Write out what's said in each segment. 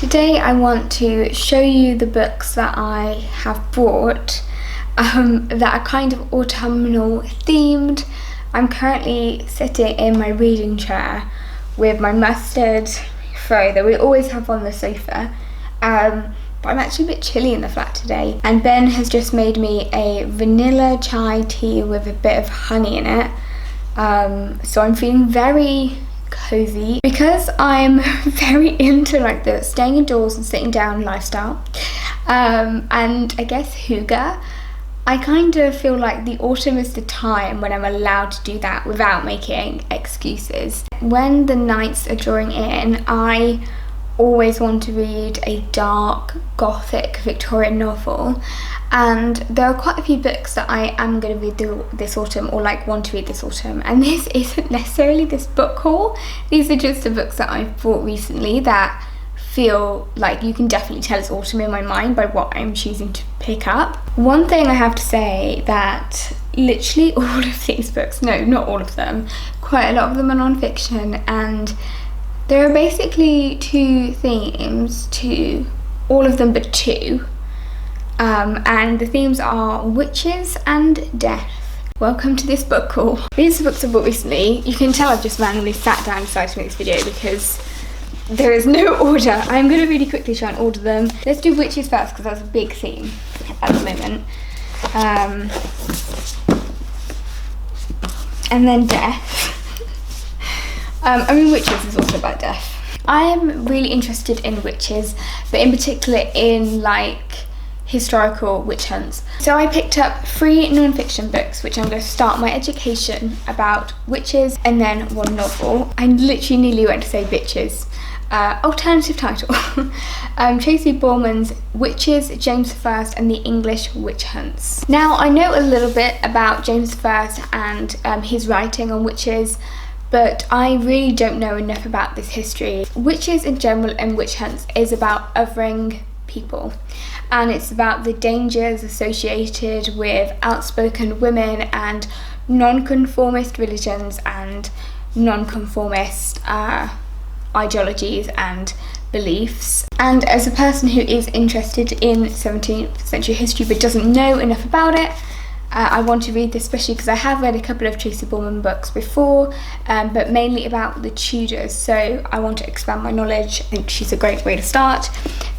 Today I want to show you the books that I have brought that are kind of autumnal themed. I'm currently sitting in my reading chair with my mustard throw that we always have on the sofa, but I'm actually a bit chilly in the flat today, and Ben has just made me a vanilla chai tea with a bit of honey in it, so I'm feeling very cozy because I'm very into like the staying indoors and sitting down lifestyle, and I guess hygge. I kind of feel like the autumn is the time when I'm allowed to do that without making excuses. When the nights are drawing in, I always want to read a dark gothic Victorian novel, and there are quite a few books that I am going to read this autumn, or like want to read this autumn, and this isn't necessarily this book haul. These are just the books that I've bought recently that feel like you can definitely tell it's autumn in my mind by what I'm choosing to pick up. One thing I have to say, that literally all of these books, no, not all of them, quite a lot of them are non-fiction, and there are basically two themes to all of them but two, and the themes are witches and death. Welcome to this book haul. These are books I bought recently. You can tell I've just randomly sat down and decided to make this video because there is no order. I'm going to really quickly try and order them. Let's do witches first because that's a big theme at the moment. And then death. I mean, witches is also about death. I am really interested in witches, but in particular in like historical witch hunts. So I picked up 3 non-fiction books, which I'm going to start my education about witches, and then one novel. I literally nearly went to say bitches. Alternative title. Tracy Borman's Witches, James I and the English Witch Hunts. Now, I know a little bit about James I and his writing on witches, but I really don't know enough about this history. Witches in general and witch hunts is about othering people, and it's about the dangers associated with outspoken women and non-conformist religions and non-conformist ideologies and beliefs. And as a person who is interested in 17th century history but doesn't know enough about it, I want to read this, especially because I have read a couple of Tracy Borman books before, but mainly about the Tudors, so I want to expand my knowledge. I think she's a great way to start.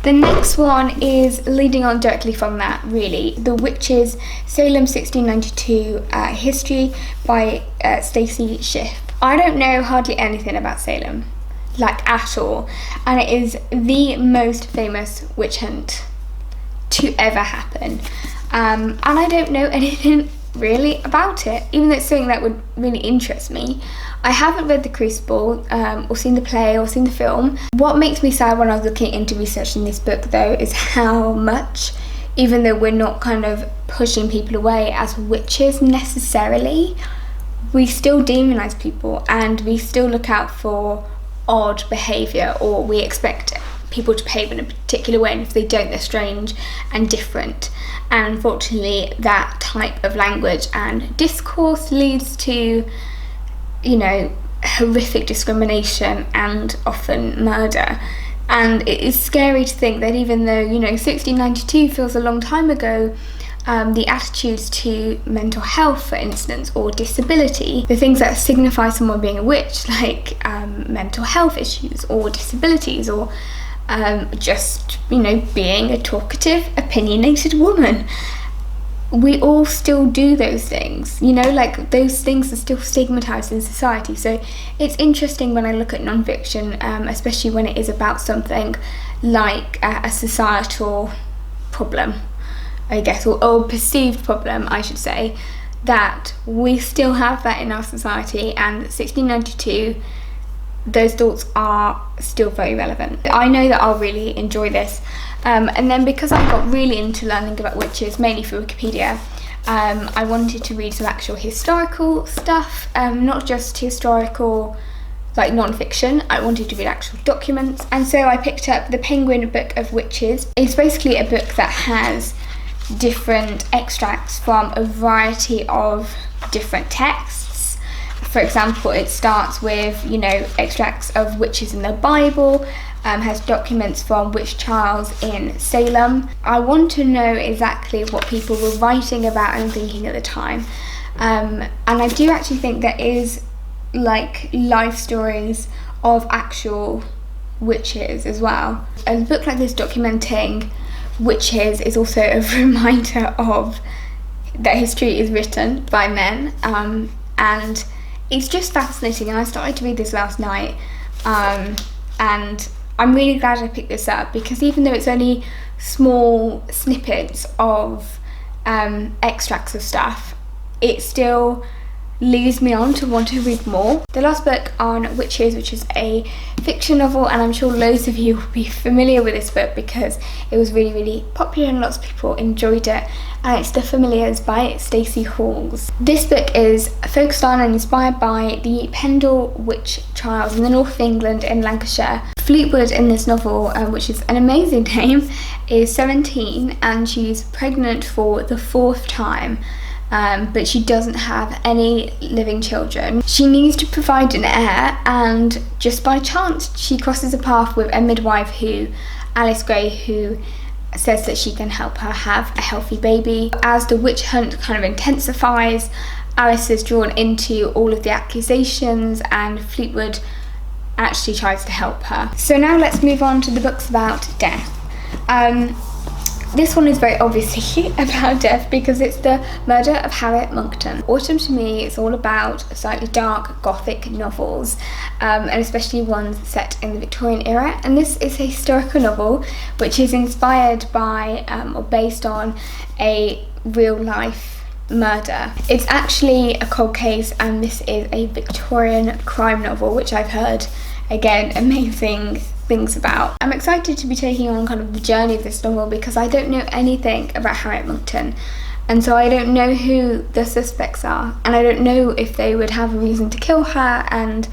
The next one is leading on directly from that, really. The Witches, Salem 1692 History by Stacey Schiff. I don't know hardly anything about Salem, like at all, and it is the most famous witch hunt to ever happen, and I don't know anything really about it, even though it's something that would really interest me. I haven't read The Crucible, or seen the play or seen the film. What makes me sad when I was looking into researching this book though is how much, even though we're not kind of pushing people away as witches necessarily, we still demonize people and we still look out for odd behaviour, or we expect people to behave in a particular way, and if they don't, they're strange and different. And unfortunately that type of language and discourse leads to, you know, horrific discrimination and often murder. And it is scary to think that even though, you know, 1692 feels a long time ago, the attitudes to mental health, for instance, or disability, the things that signify someone being a witch, like mental health issues or disabilities, or just, you know, being a talkative, opinionated woman. We all still do those things, you know, like those things are still stigmatized in society. So it's interesting when I look at non-fiction, especially when it is about something like a societal problem, I guess, or perceived problem, I should say, that we still have that in our society, and 1692, those thoughts are still very relevant. I know that I'll really enjoy this, and then because I got really into learning about witches, mainly through Wikipedia, I wanted to read some actual historical stuff, not just historical like non-fiction. I wanted to read actual documents, and so I picked up the Penguin Book of Witches. It's basically a book that has different extracts from a variety of different texts. For example, it starts with, you know, extracts of witches in the Bible, has documents from witch trials in Salem. I want to know exactly what people were writing about and thinking at the time. And I do actually think there is like life stories of actual witches as well. A book like this documenting witches is also a reminder of that history is written by men, and it's just fascinating. And I started to read this last night, and I'm really glad I picked this up, because even though it's only small snippets of extracts of stuff, it still leads me on to want to read more. The last book on witches, which is a fiction novel, and I'm sure loads of you will be familiar with this book because it was really, really popular and lots of people enjoyed it, and it's The Familiars by Stacey Halls. This book is focused on and inspired by the Pendle witch trials in the north of England in Lancashire. Fleetwood in this novel, which is an amazing name, is 17 and she's pregnant for the 4th time. But she doesn't have any living children. She needs to provide an heir, and just by chance she crosses a path with a midwife, Alice Gray, who says that she can help her have a healthy baby. As the witch hunt kind of intensifies, Alice is drawn into all of the accusations, and Fleetwood actually tries to help her. So now let's move on to the books about death. This one is very obviously about death because it's The Murder of Harriet Monckton. Autumn to me is all about slightly dark gothic novels, and especially ones set in the Victorian era. And this is a historical novel which is inspired by or based on a real life murder. It's actually a cold case, and this is a Victorian crime novel, which I've heard, again, amazing things about. I'm excited to be taking on kind of the journey of this novel because I don't know anything about Harriet Monckton, and so I don't know who the suspects are, and I don't know if they would have a reason to kill her, and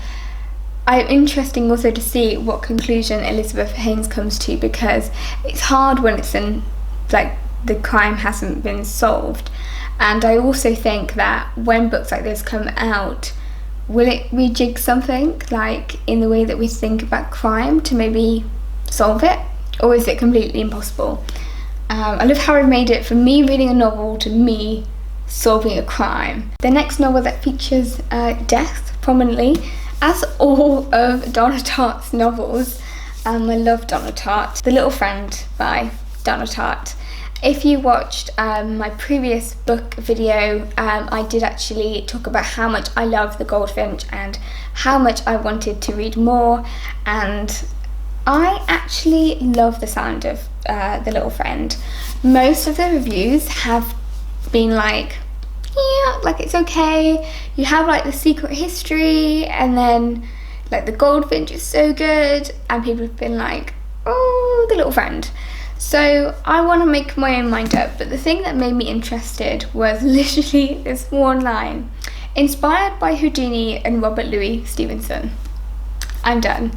I'm interested also to see what conclusion Elizabeth Haynes comes to, because it's hard when it's in, like, the crime hasn't been solved. And I also think that when books like this come out, will it rejig something, like in the way that we think about crime, to maybe solve it? Or is it completely impossible? I love how I've made it from me reading a novel to me solving a crime. The next novel that features death prominently, as all of Donna Tartt's novels. I love Donna Tartt. The Little Friend by Donna Tartt. If you watched my previous book video, I did actually talk about how much I love The Goldfinch and how much I wanted to read more, and I actually love the sound of The Little Friend. Most of the reviews have been like, yeah, like it's okay, you have like the secret history, and then like The Goldfinch is so good, and people have been like, oh, The Little Friend. So I want to make my own mind up, but the thing that made me interested was literally this one line. Inspired by Houdini and Robert Louis Stevenson. I'm done.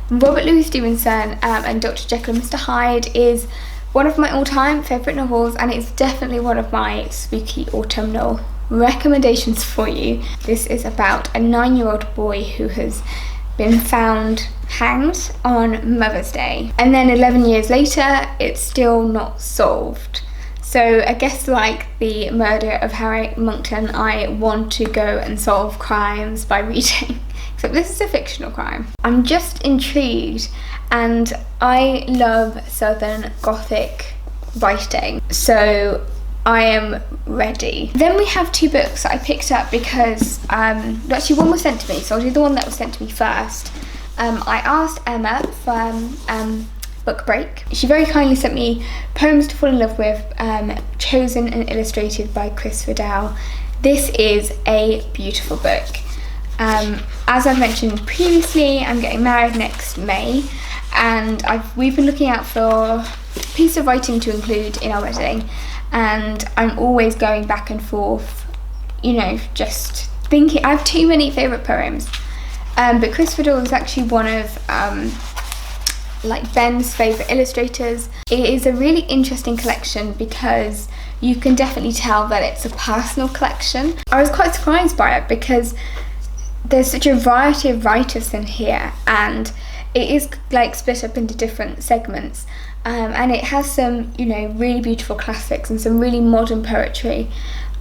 Robert Louis Stevenson and Dr. Jekyll and Mr. Hyde is one of my all-time favourite novels, and it's definitely one of my spooky autumnal recommendations for you. This is about a 9-year-old boy who has been found hanged on Mother's Day, and then 11 years later it's still not solved. So I guess, like the Murder of Harriet Monckton, I want to go and solve crimes by reading, except this is a fictional crime. I'm just intrigued, and I love Southern Gothic writing, so I am ready. Then we have 2 books that I picked up because actually one was sent to me, so I'll do the one that was sent to me first. I asked Emma from Book Break. She very kindly sent me Poems to Fall in Love With, chosen and illustrated by Chris Riddell. This is a beautiful book. As I've mentioned previously, I'm getting married next May, and we've been looking out for a piece of writing to include in our wedding, and I'm always going back and forth, you know, just thinking. I have too many favourite poems, but Chris Riddell is actually one of like Ben's favourite illustrators. It is a really interesting collection because you can definitely tell that it's a personal collection. I was quite surprised by it because there's such a variety of writers in here, and it is like split up into different segments, and it has some, you know, really beautiful classics and some really modern poetry.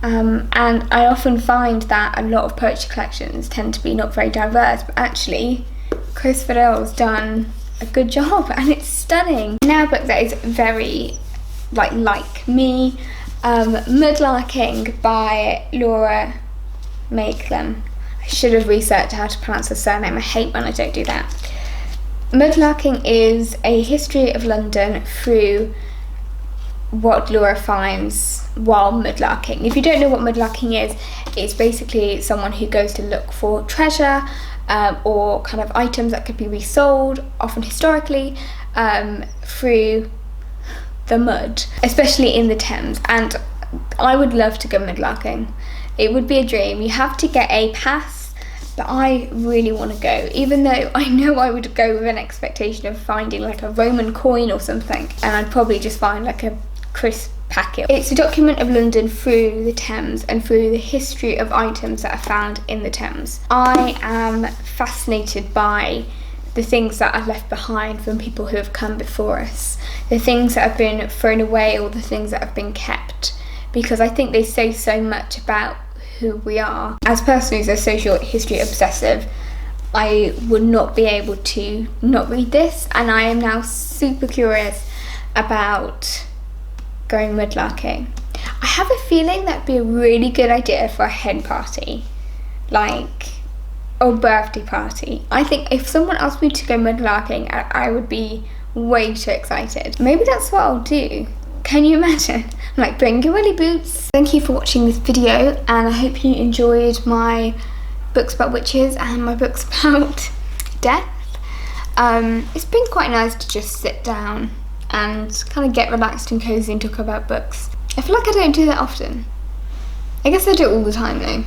And I often find that a lot of poetry collections tend to be not very diverse, but actually Christopher Earle's done a good job and it's stunning. Now a book that is very like me, Mudlarking by Laura Maitland. I should have researched how to pronounce her surname. I hate when I don't do that. Mudlarking is a history of London through what Laura finds while mudlarking. If you don't know what mudlarking is, it's basically someone who goes to look for treasure, or kind of items that could be resold, often historically, through the mud, especially in the Thames. And I would love to go mudlarking. It would be a dream. You have to get a pass, but I really want to go, even though I know I would go with an expectation of finding like a Roman coin or something, and I'd probably just find like a crisp packet. It's a document of London through the Thames and through the history of items that are found in the Thames. I am fascinated by the things that are left behind from people who have come before us, the things that have been thrown away or the things that have been kept, because I think they say so much about who we are. As a person who's a social history obsessive, I would not be able to not read this, and I am now super curious about going mudlarking. I have a feeling that'd be a really good idea for a hen party, or birthday party. I think if someone asked me to go mudlarking, I would be way too excited. Maybe that's what I'll do. Can you imagine? Like, bring your willy boots. Thank you for watching this video, and I hope you enjoyed my books about witches and my books about death. It's been quite nice to just sit down and kind of get relaxed and cozy and talk about books. I feel like I don't do that often. I guess I do it all the time though.